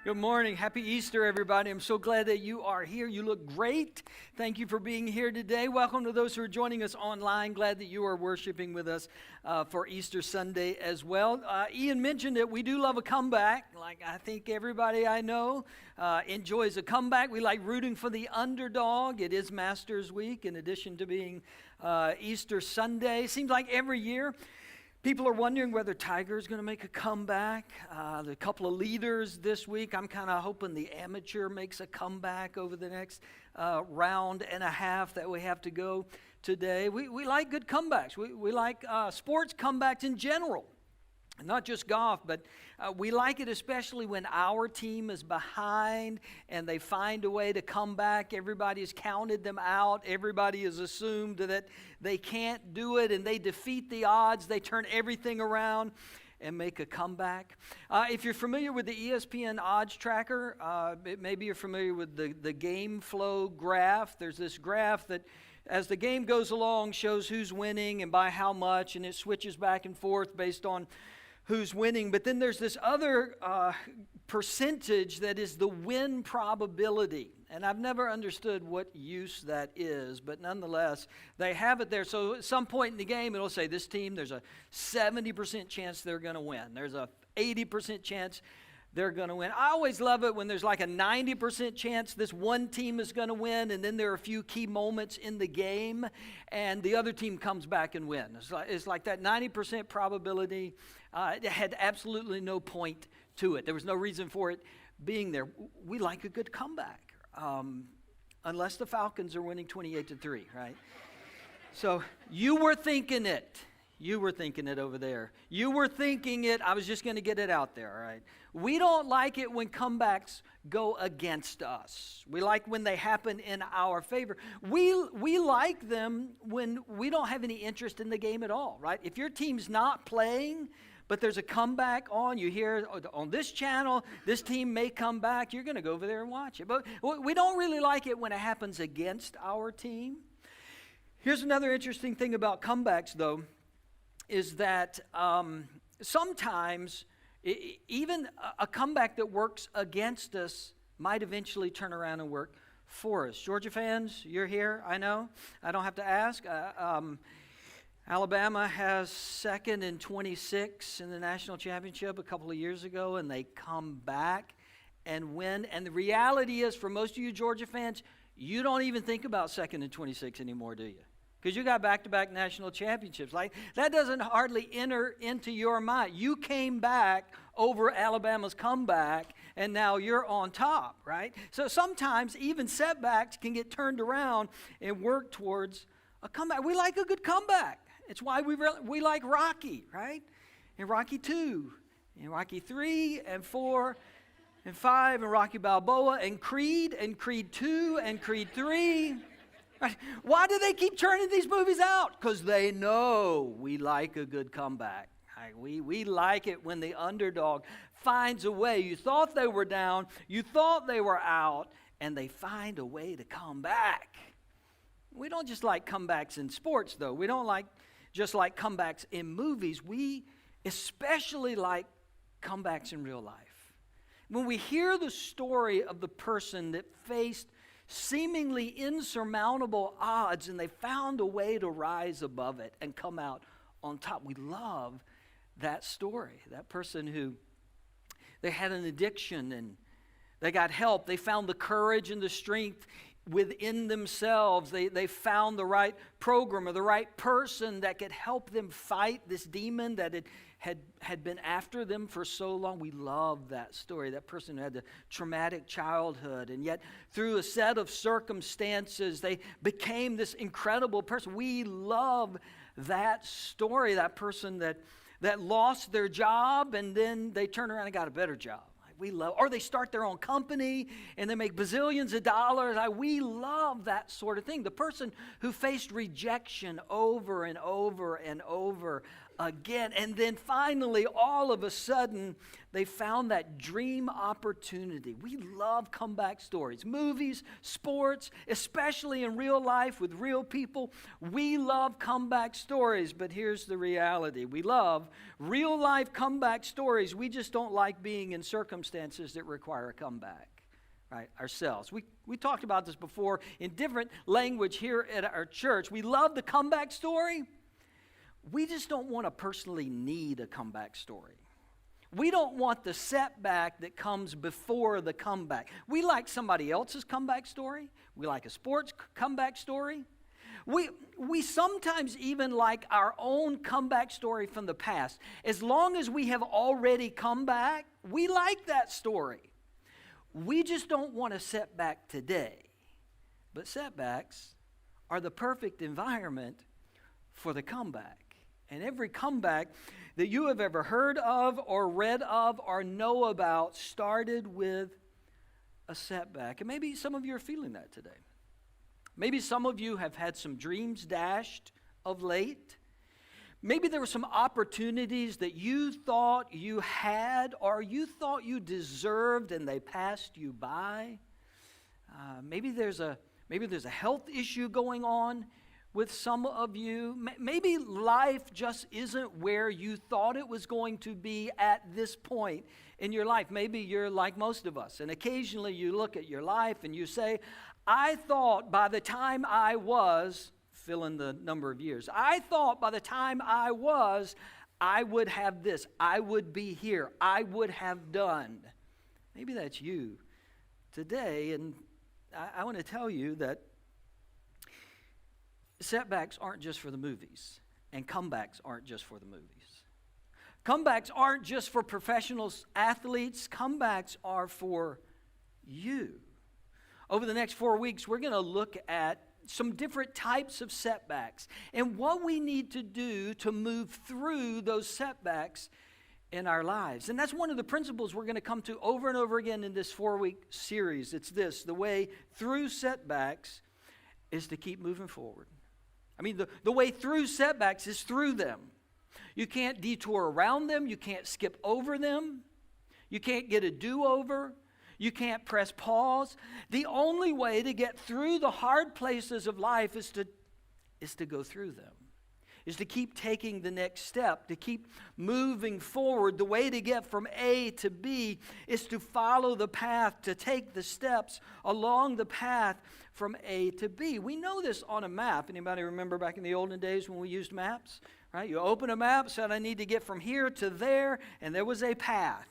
Good morning. Happy Easter, everybody. I'm so glad that you are here. You look great. Thank you for being here today. Welcome to those who are joining us online. Glad that you are worshiping with us for Easter Sunday as well. Ian mentioned that we do love a comeback. Like I think everybody I know enjoys a comeback. We like rooting for the underdog. It is Masters Week in addition to being Easter Sunday. Seems like every year people are wondering whether Tiger's going to make a comeback. The couple of leaders this week, I'm kind of hoping the amateur makes a comeback over the next round and a half that we have to go today. We like good comebacks. We like sports comebacks in general. Not just golf, but we like it especially when our team is behind and they find a way to come back. Everybody has counted them out. Everybody has assumed that they can't do it, and they defeat the odds. They turn everything around and make a comeback. If you're familiar with the ESPN odds tracker, maybe you're familiar with the game flow graph. There's this graph that, as the game goes along, shows who's winning and by how much, and it switches back and forth based on who's winning. But then there's this other percentage that is the win probability. And I've never understood what use that is, but nonetheless, they have it there. So at some point in the game, it'll say this team, there's a 70% chance they're going to win. There's a 80% chance they're going to win. I always love it when there's like a 90% chance this one team is going to win, and then there are a few key moments in the game, and the other team comes back and wins. It's like that 90% probability. It had absolutely no point to it. There was no reason for it being there. We like a good comeback, unless the Falcons are winning 28-3, right? So you were thinking it. You were thinking it over there. You were thinking it. I was just going to get it out there, all right? We don't like it when comebacks go against us. We like when they happen in our favor. We like them when we don't have any interest in the game at all, right? If your team's not playing, but there's a comeback on, you hear on this channel, this team may come back, you're going to go over there and watch it. But we don't really like it when it happens against our team. Here's another interesting thing about comebacks, though, is that sometimes even a comeback that works against us might eventually turn around and work for us. Georgia fans, you're here, I know. I don't have to ask. Alabama has second and 26 in the national championship a couple of years ago, and they come back and win. And the reality is, for most of you Georgia fans, you don't even think about second and 26 anymore, do you? Because you got back-to-back national championships. Like, that doesn't hardly enter into your mind. You came back over Alabama's comeback, and now you're on top, right? So sometimes even setbacks can get turned around and work towards a comeback. We like a good comeback. It's why we like Rocky, right? And Rocky 2, and Rocky 3, and 4, and 5, and Rocky Balboa, and Creed 2, and Creed 3. Why do they keep turning these movies out? Because they know we like a good comeback. We like it when the underdog finds a way. You thought they were down, you thought they were out, and they find a way to come back. We don't just like comebacks in sports, though. We don't just like comebacks in movies. We especially like comebacks in real life. When we hear the story of the person that faced seemingly insurmountable odds, and they found a way to rise above it and come out on top. We love that story. That person who, they had an addiction and they got help. They found the courage and the strength within themselves. They found the right program or the right person that could help them fight this demon that had been after them for so long. We love that story. That person who had a traumatic childhood, and yet through a set of circumstances, they became this incredible person. We love that story. That person that lost their job, and then they turned around and got a better job. We love, or they start their own company and they make bazillions of dollars. We love that sort of thing. The person who faced rejection over and over and over again. And then finally, all of a sudden, they found that dream opportunity. We love comeback stories. Movies, sports, especially in real life with real people. We love comeback stories, but here's the reality. We love real life comeback stories. We just don't like being in circumstances that require a comeback. Right, ourselves. We talked about this before in different language here at our church. We love the comeback story. We just don't want to personally need a comeback story. We don't want the setback that comes before the comeback. We like somebody else's comeback story. We like a sports comeback story. We sometimes even like our own comeback story from the past. As long as we have already come back, we like that story. We just don't want a setback today. But setbacks are the perfect environment for the comeback. And every comeback that you have ever heard of or read of or know about started with a setback. And maybe some of you are feeling that today. Maybe some of you have had some dreams dashed of late. Maybe there were some opportunities that you thought you had or you thought you deserved and they passed you by. Maybe there's a health issue going on with some of you. Maybe life just isn't where you thought it was going to be at this point in your life. Maybe you're like most of us, and occasionally you look at your life and you say, I thought by the time I was, fill in the number of years, I thought by the time I would have this, I would be here, I would have done. Maybe that's you today, and I want to tell you that setbacks aren't just for the movies, and comebacks aren't just for the movies. Comebacks aren't just for professional athletes, comebacks are for you. Over the next 4 weeks, we're going to look at some different types of setbacks and what we need to do to move through those setbacks in our lives. And that's one of the principles we're going to come to over and over again in this 4-week series. It's this: the way through setbacks is to keep moving forward. I mean, the way through setbacks is through them. You can't detour around them. You can't skip over them. You can't get a do-over. You can't press pause. The only way to get through the hard places of life is to go through them, is to keep taking the next step, to keep moving forward. The way to get from A to B is to follow the path, to take the steps along the path from A to B. We know this on a map. Anybody remember back in the olden days when we used maps? Right? You open a map, said I need to get from here to there, and there was a path.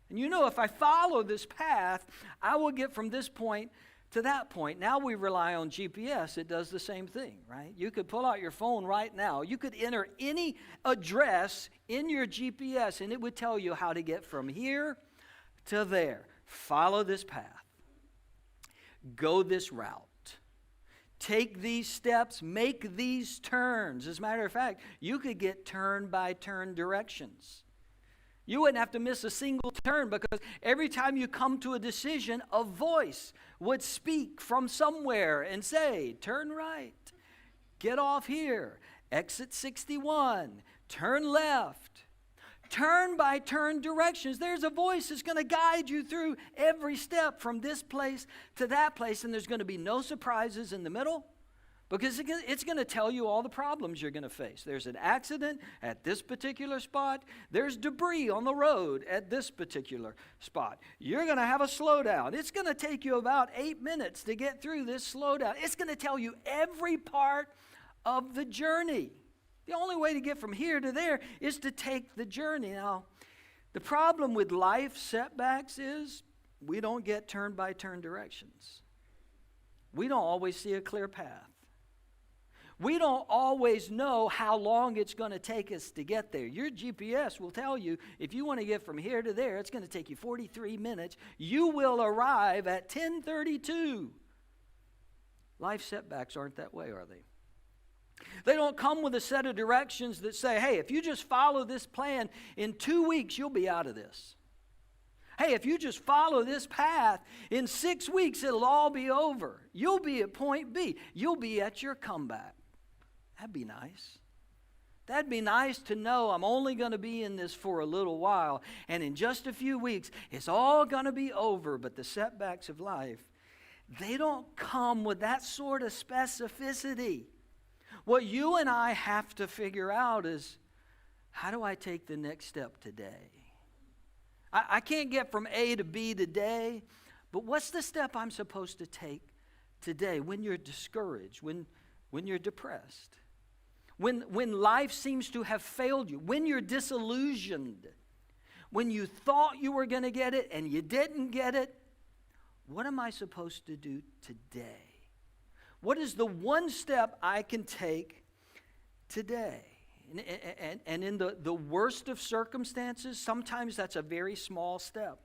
And you know, if I follow this path, I will get from this point to that point. Now we rely on GPS. It does the same thing, right? You could pull out your phone right now. You could enter any address in your GPS, and it would tell you how to get from here to there. Follow this path. Go this route. Take these steps. Make these turns. As a matter of fact, you could get turn-by-turn directions. You wouldn't have to miss a single turn, because every time you come to a decision, a voice would speak from somewhere and say, turn right, get off here, exit 61, turn left. Turn by turn directions. There's a voice that's going to guide you through every step from this place to that place, and there's going to be no surprises in the middle. Because it's going to tell you all the problems you're going to face. There's an accident at this particular spot. There's debris on the road at this particular spot. You're going to have a slowdown. It's going to take you about 8 minutes to get through this slowdown. It's going to tell you every part of the journey. The only way to get from here to there is to take the journey. Now, the problem with life setbacks is we don't get turn-by-turn directions. We don't always see a clear path. We don't always know how long it's going to take us to get there. Your GPS will tell you if you want to get from here to there, it's going to take you 43 minutes. You will arrive at 10:32. Life setbacks aren't that way, are they? They don't come with a set of directions that say, hey, if you just follow this plan, in 2 weeks you'll be out of this. Hey, if you just follow this path, in 6 weeks it'll all be over. You'll be at point B. You'll be at your comeback. That'd be nice. That'd be nice to know I'm only going to be in this for a little while, and in just a few weeks, it's all going to be over. But the setbacks of life, they don't come with that sort of specificity. What you and I have to figure out is, how do I take the next step today? I can't get from A to B today, but what's the step I'm supposed to take today when you're discouraged, when you're depressed, when life seems to have failed you, when you're disillusioned, when you thought you were going to get it and you didn't get it? What am I supposed to do today? What is the one step I can take today? And in the worst of circumstances, sometimes that's a very small step.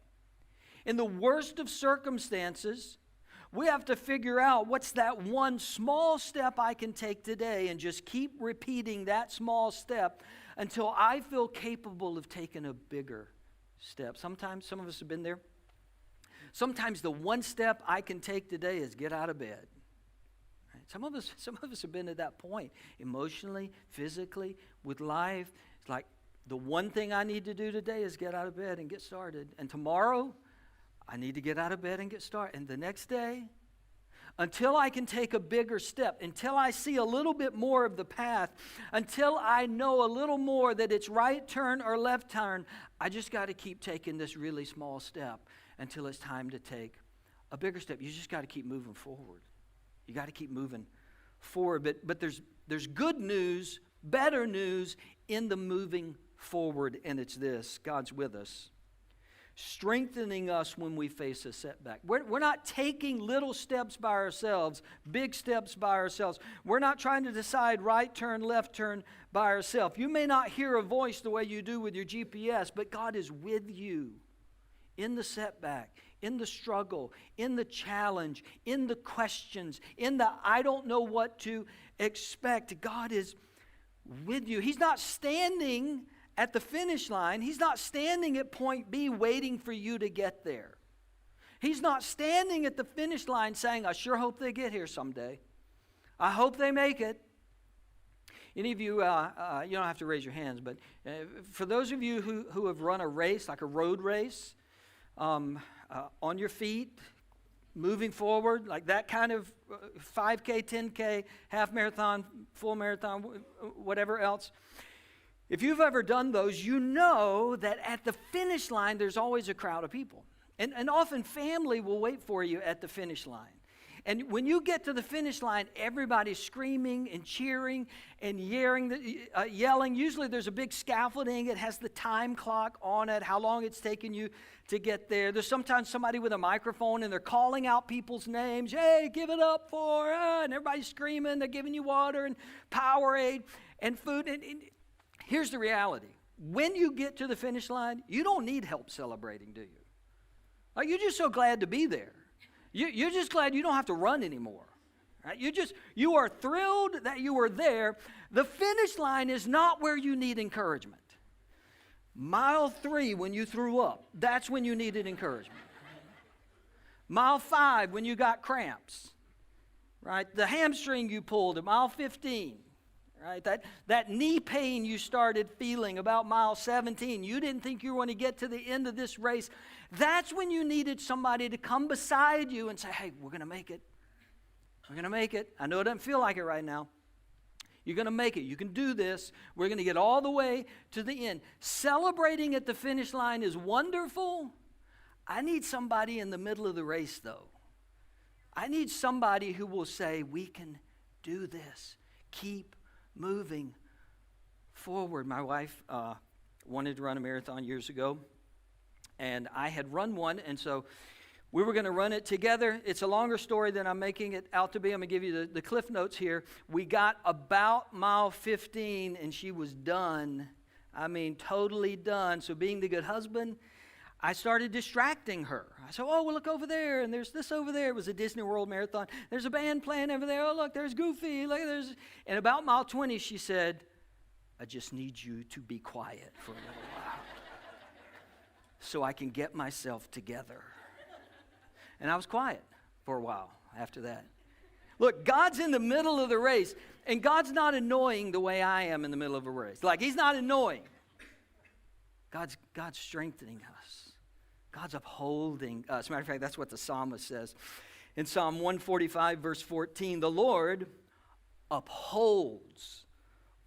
In the worst of circumstances, we have to figure out what's that one small step I can take today, and just keep repeating that small step until I feel capable of taking a bigger step. Sometimes, some of us have been there. Sometimes the one step I can take today is get out of bed. Some of us have been at that point, emotionally, physically, with life. It's like, the one thing I need to do today is get out of bed and get started. And tomorrow, I need to get out of bed and get started. And the next day, until I can take a bigger step, until I see a little bit more of the path, until I know a little more that it's right turn or left turn, I just got to keep taking this really small step until it's time to take a bigger step. You just got to keep moving forward. You got to keep moving forward. But there's good news, better news in the moving forward, and it's this: God's with us, strengthening us when we face a setback. We're not taking little steps by ourselves, big steps by ourselves. We're not trying to decide right turn, left turn by ourselves. You may not hear a voice the way you do with your GPS, but God is with you in the setback, in the struggle, in the challenge, in the questions, in the I don't know what to expect. God is with you. He's not standing at the finish line. He's not standing at point B waiting for you to get there. He's not standing at the finish line saying, I sure hope they get here someday. I hope they make it. Any of you, you don't have to raise your hands, but for those of you who have run a race, like a road race, on your feet, moving forward, like that kind of 5K, 10K, half marathon, full marathon, whatever else. If you've ever done those, you know that at the finish line, there's always a crowd of people. And often family will wait for you at the finish line. And when you get to the finish line, everybody's screaming and cheering and yelling. Usually there's a big scaffolding. It has the time clock on it, how long it's taken you to get there. There's sometimes somebody with a microphone, and they're calling out people's names. Hey, give it up for, and everybody's screaming. They're giving you water and Powerade and food. And here's the reality. When you get to the finish line, you don't need help celebrating, do you? Like, you're just so glad to be there. You're just glad you don't have to run anymore. Right? You are thrilled that you were there. The finish line is not where you need encouragement. Mile 3, when you threw up, that's when you needed encouragement. Mile 5, when you got cramps. Right? The hamstring you pulled at mile 15. Right? That knee pain you started feeling about mile 17. You didn't think you were going to get to the end of this race. That's when you needed somebody to come beside you and say, hey, we're going to make it. We're going to make it. I know it doesn't feel like it right now. You're going to make it. You can do this. We're going to get all the way to the end. Celebrating at the finish line is wonderful. I need somebody in the middle of the race, though. I need somebody who will say, we can do this. Keep moving forward. My wife wanted to run a marathon years ago, and I had run one, and so we were going to run it together. It's a longer story than I'm making it out to be. I'm going to give you the cliff notes here. We got about mile 15, and she was done. I mean, totally done. So being the good husband, I started distracting her. I said, oh, well, look over there, and there's this over there. It was a Disney World marathon. There's a band playing over there. Oh, look, there's Goofy. Look, there's... And about mile 20, she said, I just need you to be quiet for a little while so I can get myself together. And I was quiet for a while after that. Look, God's in the middle of the race, And God's not annoying the way I am in the middle of a race. Like, he's not annoying. God's strengthening us. God's upholding us. As a matter of fact, that's what the psalmist says. In Psalm 145, verse 14, the Lord upholds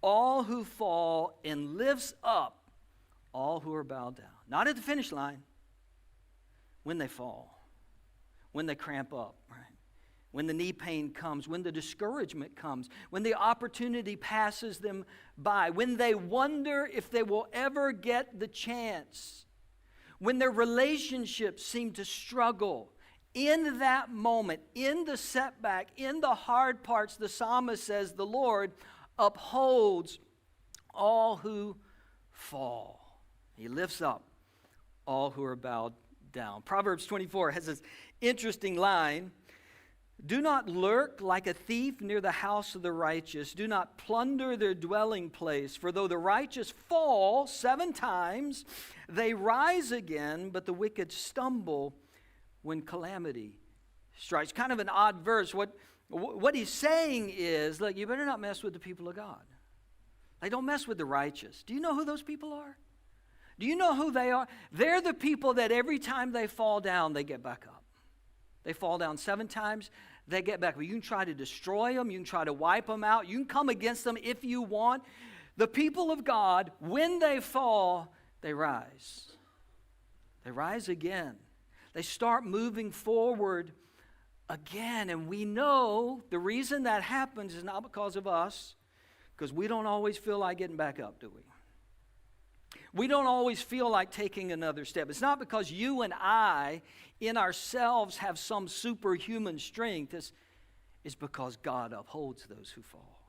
all who fall and lifts up all who are bowed down. Not at the finish line, when they fall, when they cramp up, right? When the knee pain comes, when the discouragement comes, when the opportunity passes them by, when they wonder if they will ever get the chance, when their relationships seem to struggle. In that moment, in the setback, in the hard parts, the psalmist says, the Lord upholds all who fall. He lifts up all who are bowed down. Proverbs 24 has this interesting line. Do not lurk like a thief near the house of the righteous. Do not plunder their dwelling place. For though the righteous fall 7 times, they rise again, but the wicked stumble when calamity strikes. Kind of an odd verse. What he's saying is, look, you better not mess with the people of God. Like, don't mess with the righteous. Do you know who those people are? Do you know who they are? They're the people that every time they fall down, they get back up. They fall down 7 times, they get back up. You can try to destroy them. You can try to wipe them out. You can come against them if you want. The people of God, when they fall, they rise. They rise again. They start moving forward again. And we know the reason that happens is not because of us, because we don't always feel like getting back up, do we? We don't always feel like taking another step. It's not because you and I in ourselves have some superhuman strength. It's because God upholds those who fall.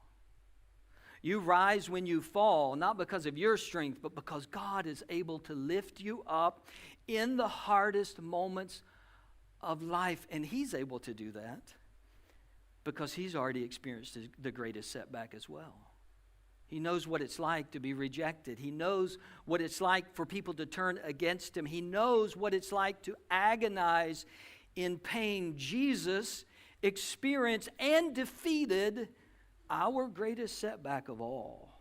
You rise when you fall, not because of your strength, but because God is able to lift you up in the hardest moments of life. And he's able to do that because he's already experienced the greatest setback as well. He knows what it's like to be rejected. He knows what it's like for people to turn against him. He knows what it's like to agonize in pain. Jesus experienced and defeated our greatest setback of all.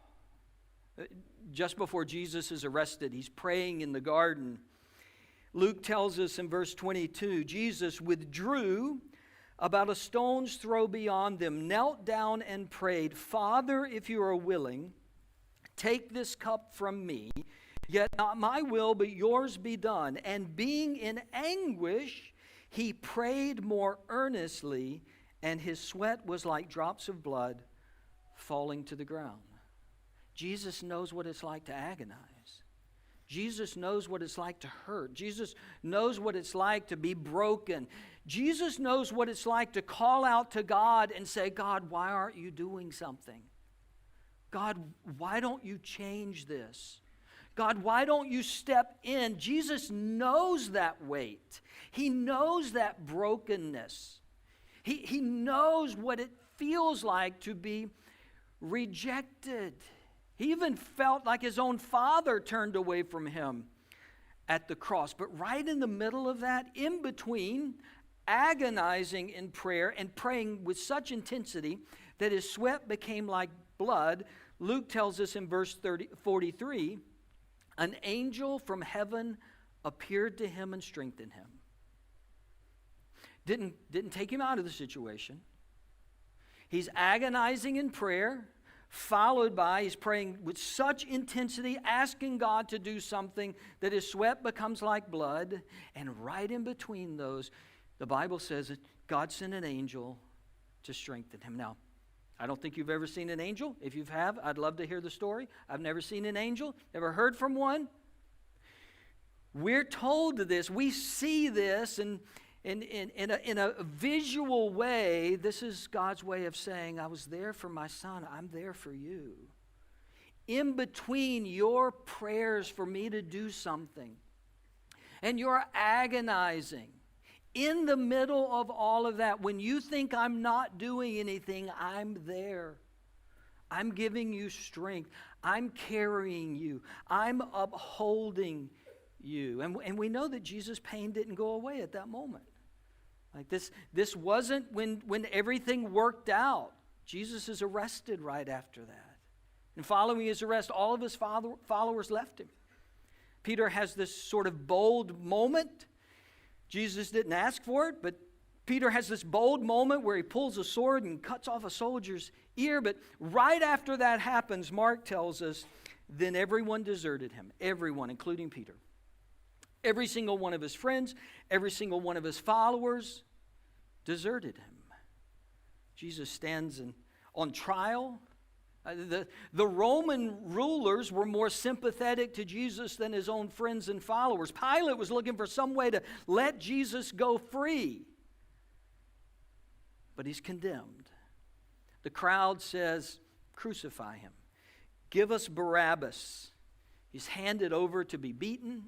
Just before Jesus is arrested, he's praying in the garden. Luke tells us in verse 22, Jesus withdrew about a stone's throw beyond them, knelt down and prayed, Father, if you are willing, take this cup from me, yet not my will, but yours be done. And being in anguish, he prayed more earnestly, and his sweat was like drops of blood falling to the ground. Jesus knows what it's like to agonize. Jesus knows what it's like to hurt. Jesus knows what it's like to be broken. Jesus knows what it's like to call out to God and say, God, why aren't you doing something? God, why don't you change this? God, why don't you step in? Jesus knows that weight. He knows that brokenness. He knows what it feels like to be rejected. He even felt like his own father turned away from him at the cross. But right in the middle of that, in between agonizing in prayer and praying with such intensity that his sweat became like blood, Luke tells us in verse 43, an angel from heaven appeared to him and strengthened him. Didn't take him out of the situation. He's agonizing in prayer, followed by he's praying with such intensity, asking God to do something that his sweat becomes like blood. And right in between those, the Bible says that God sent an angel to strengthen him. Now, I don't think you've ever seen an angel. If you have, I'd love to hear the story. I've never seen an angel, never heard from one. We're told this. We see this, and in a visual way, this is God's way of saying, I was there for my son, I'm there for you. In between your prayers for me to do something, and you're agonizing, in the middle of all of that, when you think I'm not doing anything, I'm there. I'm giving you strength. I'm carrying you. I'm upholding you. And we know that Jesus' pain didn't go away at that moment. Like this wasn't when everything worked out. Jesus is arrested right after that. And following his arrest, all of his followers left him. Peter has this sort of bold moment. Jesus didn't ask for it, but Peter has this bold moment where he pulls a sword and cuts off a soldier's ear. But right after that happens, Mark tells us, then everyone deserted him. Everyone, including Peter. Every single one of his friends, every single one of his followers deserted him. Jesus stands on trial. The Roman rulers were more sympathetic to Jesus than his own friends and followers. Pilate was looking for some way to let Jesus go free. But he's condemned. The crowd says, crucify him. Give us Barabbas. He's handed over to be beaten.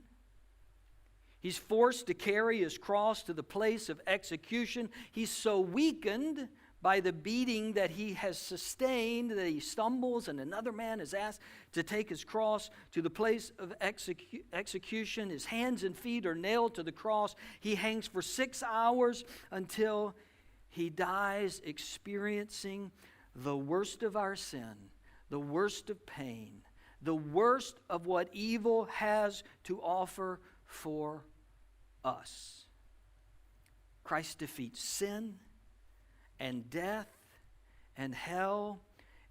He's forced to carry his cross to the place of execution. He's so weakened by the beating that he has sustained that he stumbles, and another man is asked to take his cross to the place of execution. His hands and feet are nailed to the cross. He hangs for 6 hours until he dies, experiencing the worst of our sin, the worst of pain, the worst of what evil has to offer for us. Christ defeats sin and death and hell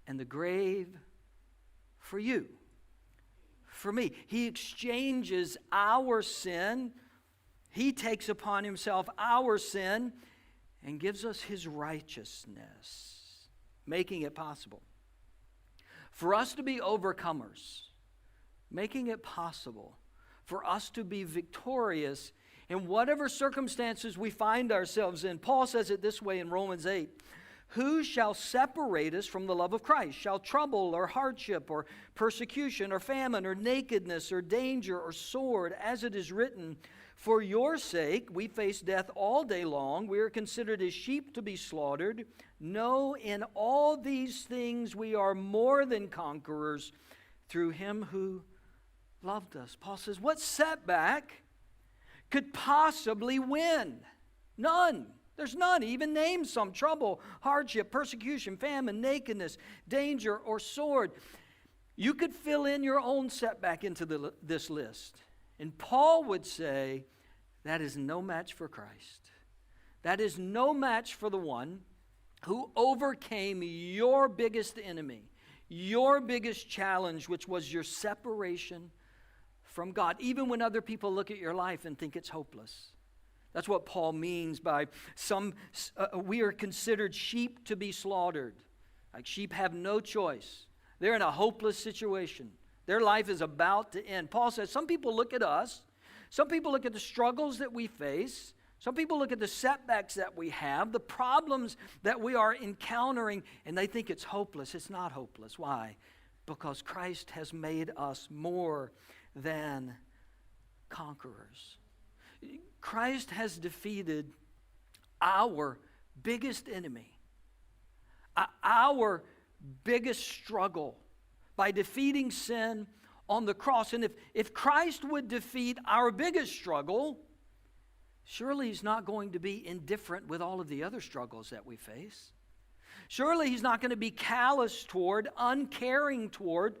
and the grave for you, for me. He exchanges our sin. He takes upon himself our sin and gives us his righteousness, making it possible for us to be overcomers, making it possible for us to be victorious in whatever circumstances we find ourselves in. Paul says it this way in Romans 8. Who shall separate us from the love of Christ? Shall trouble or hardship or persecution or famine or nakedness or danger or sword? As it is written, for your sake we face death all day long. We are considered as sheep to be slaughtered. No, in all these things we are more than conquerors through him who loved us. Paul says, what setback could possibly win? None. There's none. He even names some: trouble, hardship, persecution, famine, nakedness, danger, or sword. You could fill in your own setback into this list. And Paul would say, that is no match for Christ. That is no match for the one who overcame your biggest enemy, your biggest challenge, which was your separation from God, even when other people look at your life and think it's hopeless. That's what Paul means by we are considered sheep to be slaughtered. Like sheep have no choice. They're in a hopeless situation. Their life is about to end. Paul says some people look at us. Some people look at the struggles that we face. Some people look at the setbacks that we have, the problems that we are encountering, and they think it's hopeless. It's not hopeless. Why? Because Christ has made us more than conquerors. Christ has defeated our biggest enemy, our biggest struggle, by defeating sin on the cross. And if Christ would defeat our biggest struggle, surely he's not going to be indifferent with all of the other struggles that we face. Surely he's not going to be callous toward, uncaring toward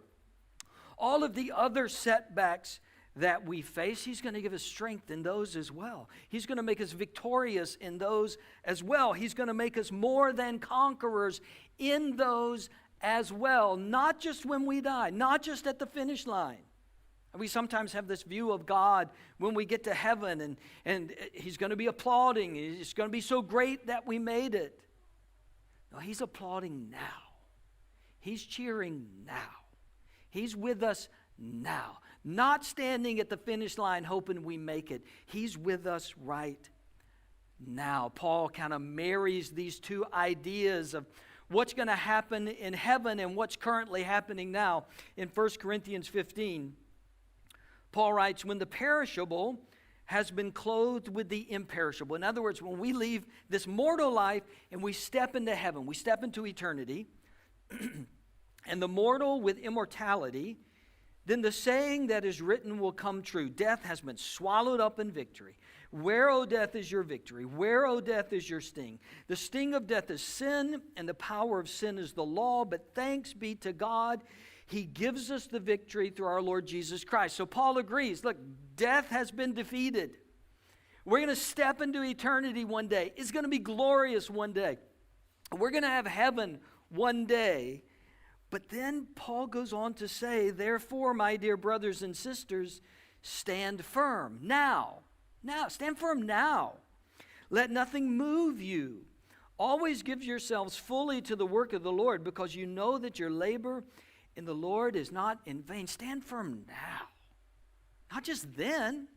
all of the other setbacks that we face. He's going to give us strength in those as well. He's going to make us victorious in those as well. He's going to make us more than conquerors in those as well. Not just when we die, not just at the finish line. We sometimes have this view of God when we get to heaven, and he's going to be applauding. It's going to be so great that we made it. No, he's applauding now. He's cheering now. He's with us now. Not standing at the finish line hoping we make it. He's with us right now. Paul kind of marries these two ideas of what's going to happen in heaven and what's currently happening now. In 1 Corinthians 15, Paul writes, when the perishable has been clothed with the imperishable. In other words, when we leave this mortal life and we step into heaven, we step into eternity, and the mortal with immortality, then the saying that is written will come true. Death has been swallowed up in victory. Where, O death, is your victory? Where, O death, is your sting? The sting of death is sin, and the power of sin is the law. But thanks be to God, He gives us the victory through our Lord Jesus Christ. So Paul agrees, look, death has been defeated. We're going to step into eternity one day. It's going to be glorious one day. We're going to have heaven one day. But then Paul goes on to say, therefore, my dear brothers and sisters, stand firm now. Now, stand firm now. Let nothing move you. Always give yourselves fully to the work of the Lord, because you know that your labor in the Lord is not in vain. Stand firm now. Not just then.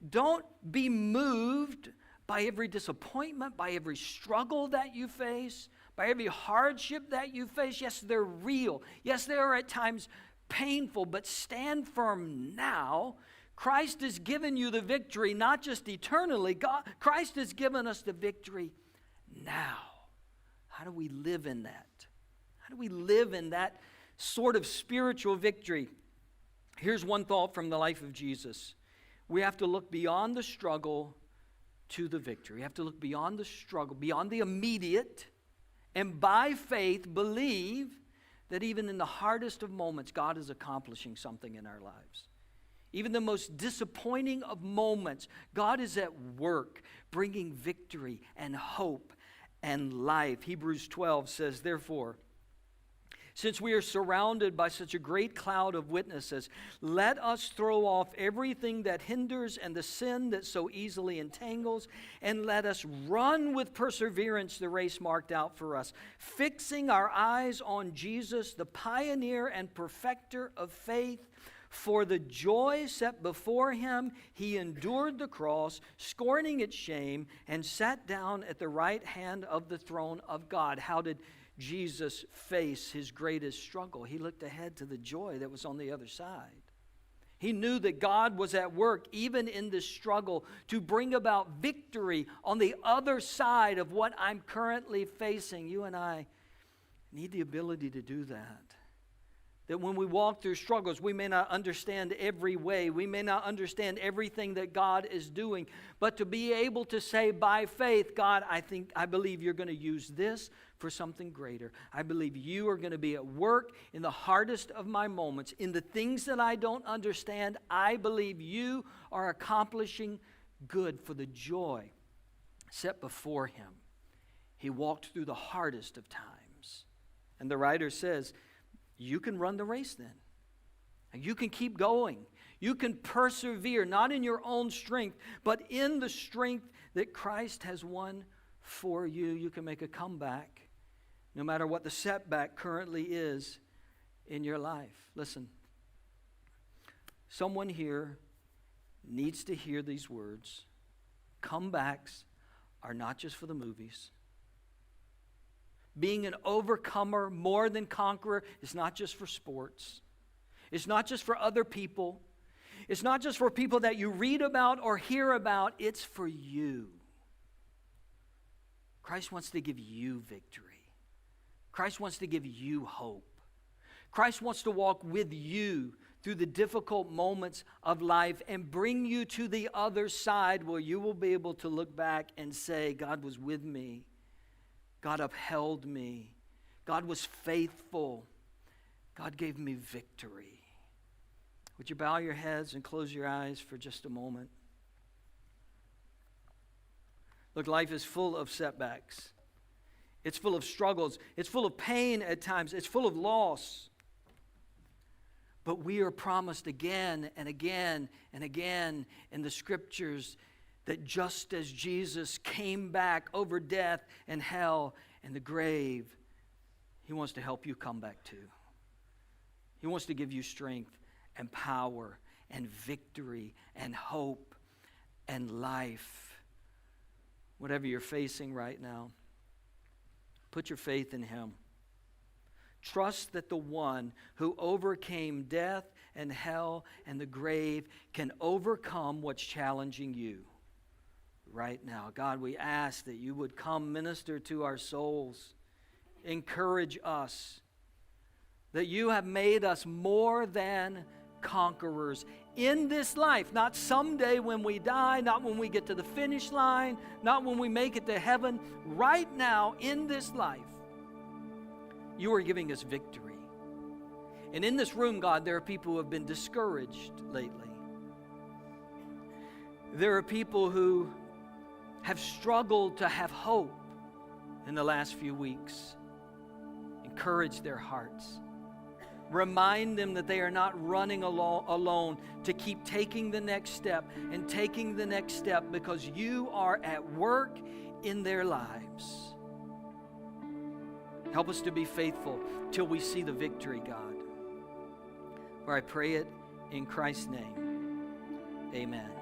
Don't be moved by every disappointment, by every struggle that you face, by every hardship that you face. Yes, they're real. Yes, they are at times painful, but stand firm now. Christ has given you the victory, not just eternally. Christ has given us the victory now. How do we live in that? How do we live in that sort of spiritual victory? Here's one thought from the life of Jesus. We have to look beyond the struggle to the victory. We have to look beyond the struggle, beyond the immediate, and by faith believe that even in the hardest of moments, God is accomplishing something in our lives. Even the most disappointing of moments, God is at work, bringing victory and hope and life. Hebrews 12 says, therefore, since we are surrounded by such a great cloud of witnesses, let us throw off everything that hinders and the sin that so easily entangles, and let us run with perseverance the race marked out for us, fixing our eyes on Jesus, the pioneer and perfecter of faith. For the joy set before him, he endured the cross, scorning its shame, and sat down at the right hand of the throne of God. How did Jesus face his greatest struggle? He looked ahead to the joy that was on the other side. He knew that God was at work even in this struggle to bring about victory on the other side of what I'm currently facing. You and I need the ability to do that. That when we walk through struggles, we may not understand every way. We may not understand everything that God is doing. But to be able to say by faith, God, I believe you're going to use this for something greater. I believe you are going to be at work in the hardest of my moments. In the things that I don't understand, I believe you are accomplishing good for the joy set before him. He walked through the hardest of times. And the writer says, you can run the race then. You can keep going. You can persevere, not in your own strength, but in the strength that Christ has won for you. You can make a comeback, no matter what the setback currently is in your life. Listen, someone here needs to hear these words. Comebacks are not just for the movies. Being an overcomer, more than conqueror, is not just for sports. It's not just for other people. It's not just for people that you read about or hear about. It's for you. Christ wants to give you victory. Christ wants to give you hope. Christ wants to walk with you through the difficult moments of life and bring you to the other side where you will be able to look back and say, God was with me. God upheld me. God was faithful. God gave me victory. Would you bow your heads and close your eyes for just a moment? Look, life is full of setbacks. It's full of struggles. It's full of pain at times. It's full of loss. But we are promised again and again and again in the scriptures that just as Jesus came back over death and hell and the grave, he wants to help you come back too. He wants to give you strength and power and victory and hope and life. Whatever you're facing right now, put your faith in him. Trust that the one who overcame death and hell and the grave can overcome what's challenging you right now. God, we ask that you would come minister to our souls, encourage us, that you have made us more than conquerors in this life. Not someday when we die, not when we get to the finish line, not when we make it to heaven. Right now in this life, you are giving us victory. And in this room, God, there are people who have been discouraged lately. There are people who have struggled to have hope in the last few weeks. Encourage their hearts. Remind them that they are not running alone, to keep taking the next step and taking the next step, because you are at work in their lives. Help us to be faithful till we see the victory, God. For I pray it in Christ's name. Amen.